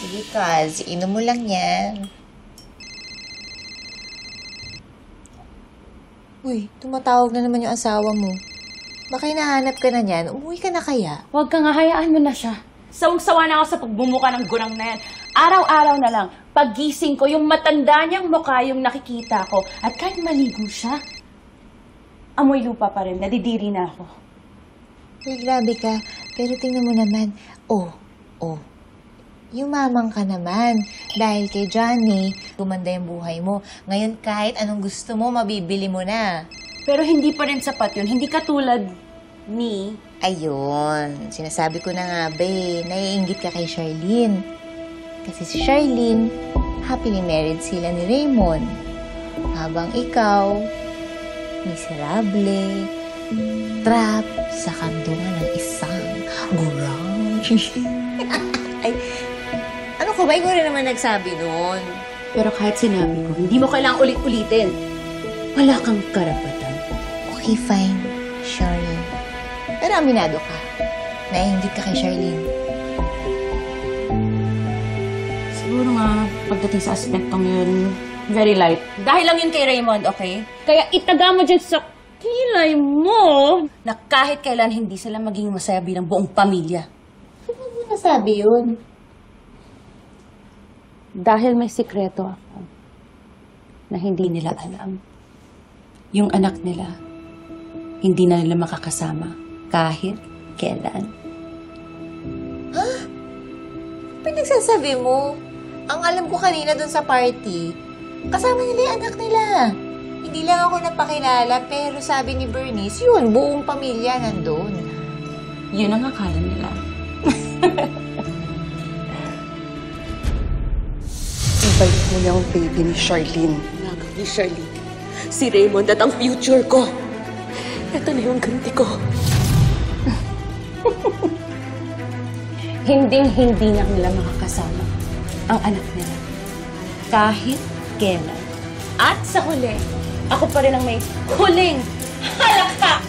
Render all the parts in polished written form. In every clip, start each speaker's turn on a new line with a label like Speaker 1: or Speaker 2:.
Speaker 1: Sige, Kaz. Inom mo lang yan. Uy, tumatawag na naman yung asawa mo. Baka hinahanap ka na niyan. Umuwi ka na kaya?
Speaker 2: Huwag kang hayaan mo na siya. Sawang-sawa na ako sa pagbumuka ng gurang na yan. Araw-araw na lang, paggising ko, yung matanda niyang mukha yung nakikita ko. At kahit maligo siya, amoy lupa pa rin. Nadidiri na ako.
Speaker 1: Uy, grabe ka. Pero tingnan mo naman. Yumamang ka naman. Dahil kay Johnny, gumanda yung buhay mo. Ngayon, kahit anong gusto mo, mabibili mo na.
Speaker 2: Pero hindi pa rin sapat yun. Hindi katulad ni...
Speaker 1: Ayun. Sinasabi ko na nga, be. Naiinggit ka kay Charlene. Kasi si Charlene, happily married sila ni Raymond. Habang ikaw, miserable, trap sa kandungan ng isang gurang. Ay, ano ko ba? Ikaw rin naman nagsabi nun.
Speaker 2: Pero kahit sinabi ko, hindi mo kailangang ulit-ulitin. Wala kang karapatan.
Speaker 1: Okay, fine, Charlene. Pero aminado ka. Naiinggit ka kay Charlene.
Speaker 2: Siguro nga, pagdating sa aspektong yun, very light. Dahil lang yun kay Raymond, okay? Kaya itaga mo dyan sa kilay mo na kahit kailan hindi sila maging masaya bilang buong pamilya.
Speaker 1: Ano mo nasabi yun?
Speaker 2: Dahil may sikreto ako na hindi nila alam. Yung anak nila, hindi na nila makakasama kahit kailan.
Speaker 1: Ha? Pinagsasabi mo? Ang alam ko kanina dun sa party, kasama nila yung anak nila. Hindi lang ako napakilala, pero sabi ni Bernice, yun, buong pamilya nandun.
Speaker 2: Yun ang akala nila.
Speaker 3: Ibalik mo yung baby ni Charlene.
Speaker 4: Nagag ni Charlene. Si Raymond at ang future ko. Ito na yung ganti ko.
Speaker 2: Hinding-hindi na nila makakasama ang anak nila. Kahit kailan. At sa huli, ako pa rin ang may huling halakak!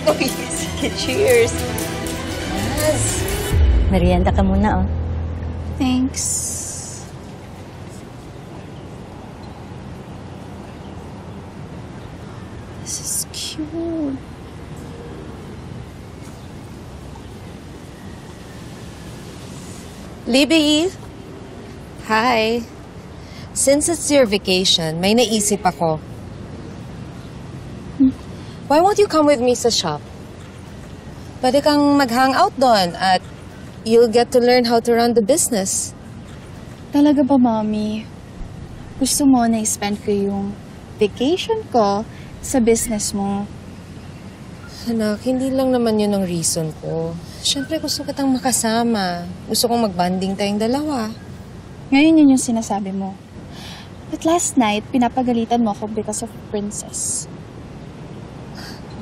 Speaker 1: Okay, sige, cheers. Yes.
Speaker 5: Merienda ka muna, oh.
Speaker 6: Thanks. This is cute.
Speaker 7: Libby! Hi! Since it's your vacation, may naisip ako. Why won't you come with me sa shop? Pwede kang mag-hangout doon at you'll get to learn how to run the business.
Speaker 6: Talaga ba, Mommy? Gusto mo na i-spend ko yung vacation ko sa business mo?
Speaker 7: Anak, hindi lang naman yun ang reason ko. Siyempre, gusto kitang makasama. Gusto kong mag-bonding tayong dalawa.
Speaker 6: Ngayon yun yung sinasabi mo. But last night, pinapagalitan mo ako because of Princess.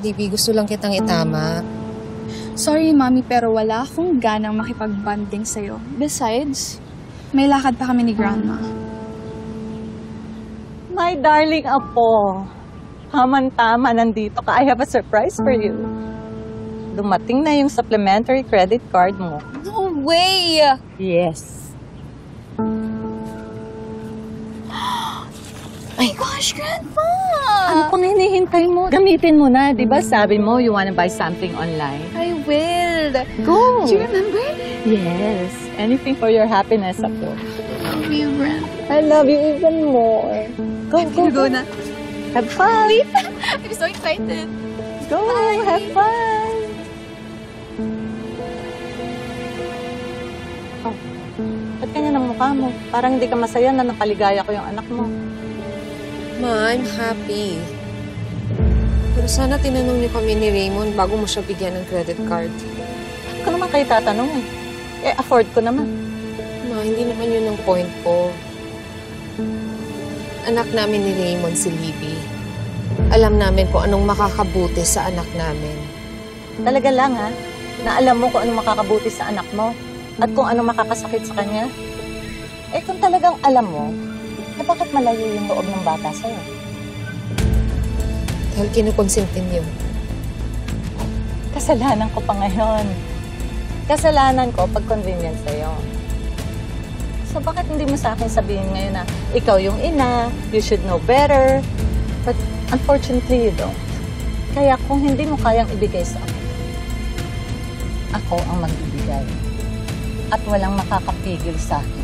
Speaker 7: Libby, gusto lang kitang itama.
Speaker 6: Sorry, Mommy, pero wala akong ganang makipag-bonding sa'yo. Besides, may lakad pa kami ni Grandma.
Speaker 5: My darling apo, haman-tama nandito ka. I have a surprise for you. Dumating na yung supplementary credit card mo.
Speaker 7: No way!
Speaker 5: Yes.
Speaker 6: My gosh, Grandma!
Speaker 5: Ano pang hinihintay mo? Gamitin mo na, di ba? Sabi mo, you wanna buy something online.
Speaker 6: I will.
Speaker 5: Go!
Speaker 6: Do you remember?
Speaker 5: Yes. Anything for your happiness, apo.
Speaker 6: Love you, Grandma.
Speaker 5: I love you even more. Go, go, go.
Speaker 6: na.
Speaker 5: Have fun.
Speaker 6: Wait, I'm so excited.
Speaker 5: Go, have fun. Oh, ba't ganyan ang mukha mo? Parang hindi ka masaya na napaligaya ko yung anak mo.
Speaker 7: Ma, I'm happy. Pero sana tinanong niyo kami ni Raymond bago mo siya bigyan ng credit card.
Speaker 5: Bakit ko naman kayo tatanong eh? Eh, afford ko naman.
Speaker 7: Ma, hindi naman yun ang point ko. Anak namin ni Raymond si Libby. Alam namin kung anong makakabuti sa anak namin.
Speaker 5: Talaga lang ha, na alam mo kung anong makakabuti sa anak mo at kung anong makakasakit sa kanya. Eh kung talagang alam mo, eh bakit malayo yung loob ng bata sa'yo?
Speaker 7: Dahil kinukonsintin niyo.
Speaker 5: Kasalanan ko pa ngayon. Kasalanan ko pag convenient sa'yo. So bakit hindi mo sa akin sabihin ngayon na ikaw yung ina, you should know better. But unfortunately, you don't. Kaya kung hindi mo kayang ibigay sa akin, ako ang magbibigay. At walang makakapigil sa akin.